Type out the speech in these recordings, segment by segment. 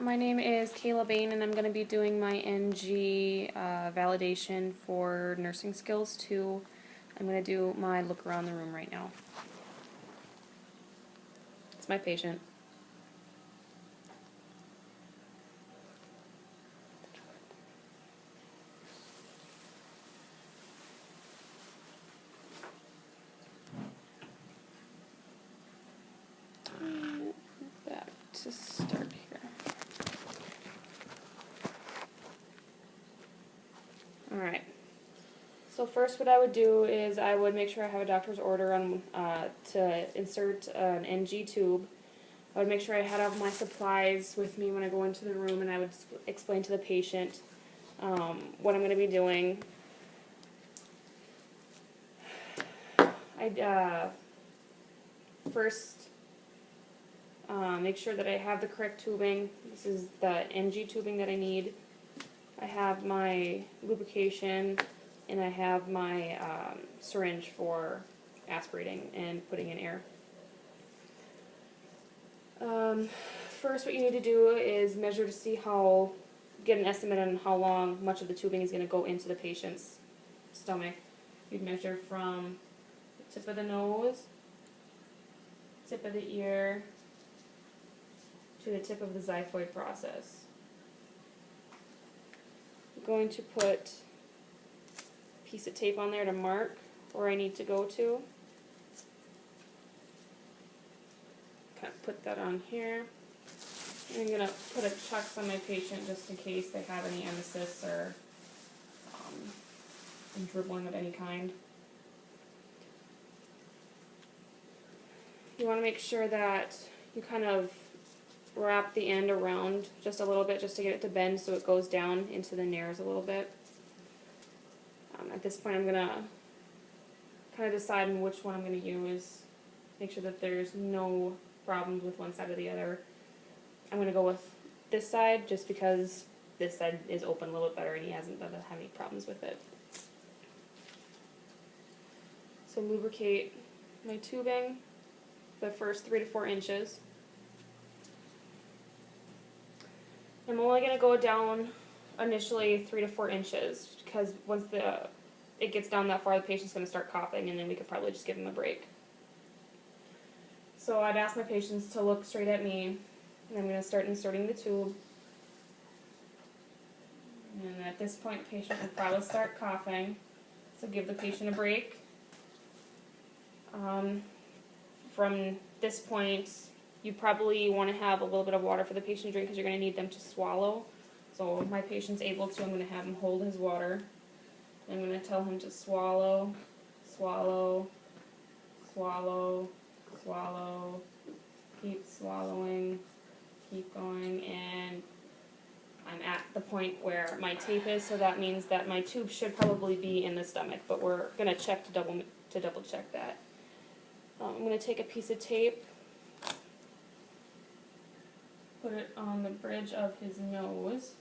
My name is Kayla Bain, and I'm going to be doing my NG validation for Nursing Skills 2. I'm going to do my look around the room right now. It's my patient. Back to start here. Alright. So first what I would do is I would make sure I have a doctor's order on to insert an NG tube. I would make sure I had all my supplies with me when I go into the room, and I would explain to the patient what I'm going to be doing. I'd first make sure that I have the correct tubing. This is the NG tubing that I need. I have my lubrication, and I have my syringe for aspirating and putting in air. First, what you need to do is measure to see get an estimate on how much of the tubing is going to go into the patient's stomach. You'd measure from the tip of the nose, tip of the ear, to the tip of the xiphoid process. I'm going to put a piece of tape on there to mark where I need to go to. Kind of put that on here. And I'm going to put a checks on my patient just in case they have any emesis or dribbling of any kind. You want to make sure that you kind of wrap the end around just a little bit just to get it to bend so it goes down into the nares a little bit. At this point I'm going to kind of decide on which one I'm going to use. Make sure that there's no problems with one side or the other. I'm going to go with this side just because this side is open a little bit better and he doesn't have any problems with it. So lubricate my tubing the first 3 to 4 inches. I'm only going to go down initially 3 to 4 inches because once it gets down that far, the patient's going to start coughing, and then we could probably just give him a break. So I'd ask my patients to look straight at me, and I'm going to start inserting the tube. And at this point, the patient will probably start coughing, so give the patient a break. From this point, you probably want to have a little bit of water for the patient to drink because you're going to need them to swallow. So if my patient's able to, I'm going to have him hold his water. I'm going to tell him to swallow, swallow, swallow, swallow, keep swallowing, keep going, and I'm at the point where my tape is, so that means that my tube should probably be in the stomach, but we're going to check to double check that. I'm going to take a piece of tape, put it on the bridge of his nose,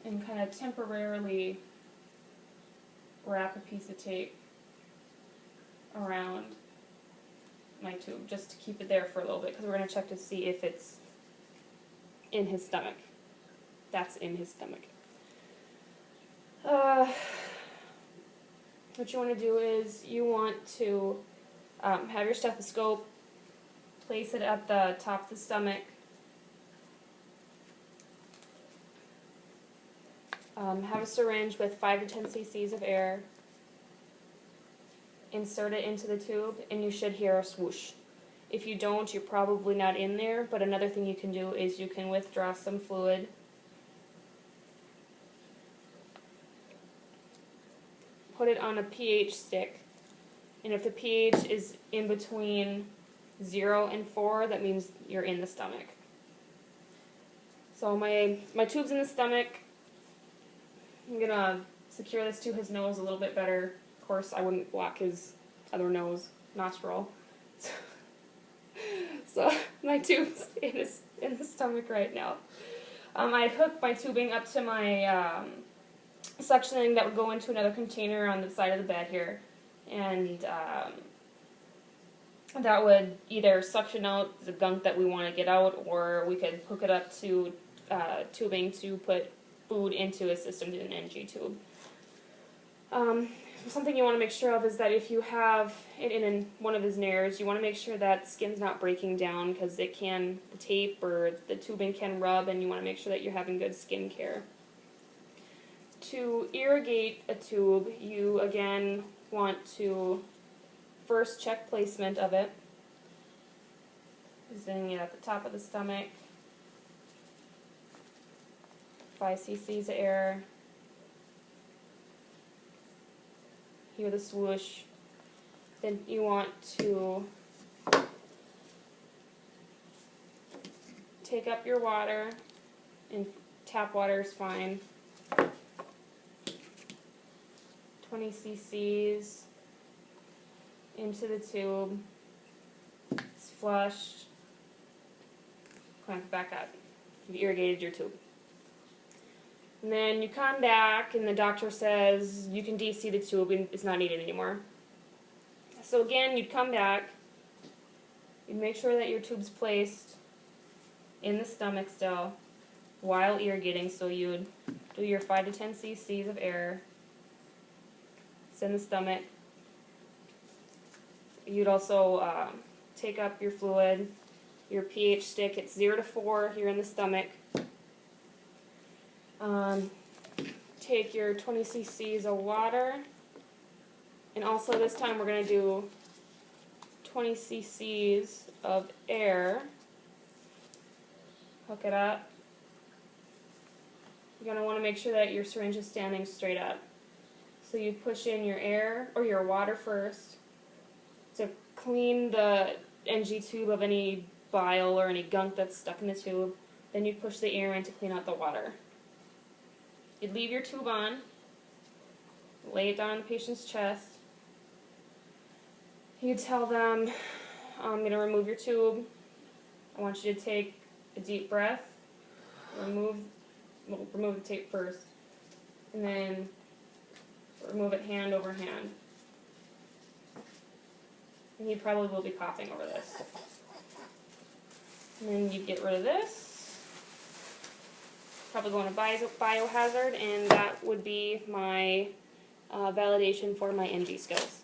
and kind of temporarily wrap a piece of tape around my tube just to keep it there for a little bit because we're going to check to see if it's in his stomach. That's in his stomach. What you want to do is you want to have your stethoscope, place it at the top of the stomach, have a syringe with 5 to 10 cc's of air, insert it into the tube, and you should hear a swoosh. If you don't, you're probably not in there, but another thing you can do is you can withdraw some fluid. Put it on a pH stick, and if the pH is in between 0 and 4, that means you're in the stomach. So my tube's in the stomach. I'm going to secure this to his nose a little bit better. Of course, I wouldn't block his other nostril. So my tube's in the stomach right now. I hook my tubing up to my suctioning that would go into another container on the side of the bed here, and that would either suction out the gunk that we want to get out, or we could hook it up to tubing to put food into his system through an NG tube. Something you want to make sure of is that if you have it in one of his nares, you want to make sure that skin's not breaking down, because the tape or the tubing can rub, and you want to make sure that you're having good skin care. To irrigate a tube, you again want to first check placement of it. Positioning it at the top of the stomach. 5 cc's of air. Hear the swoosh. Then you want to take up your water, and tap water is fine. 20 cc's into the tube. It's flushed. Clamp back up. You've irrigated your tube. And then you come back and the doctor says you can DC the tube and it's not needed anymore. So again, you'd come back, you'd make sure that your tube's placed in the stomach still while irrigating. So you'd do your 5 to 10 cc's of air. It's in the stomach. You'd also take up your fluid, your pH stick. It's 0 to 4 here in the stomach. Take your 20 cc's of water, and also this time we're going to do 20 cc's of air. Hook it up. You're going to want to make sure that your syringe is standing straight up. So you push in your air or your water first to clean the NG tube of any bile or any gunk that's stuck in the tube. Then you push the air in to clean out the water. You'd leave your tube on, lay it down on the patient's chest. You tell them, I'm going to remove your tube. I want you to take a deep breath. Remove the tape first, and then remove it hand over hand. And you probably will be coughing over this. And then you get rid of this. Probably going to biohazard, and that would be my validation for my NG skills.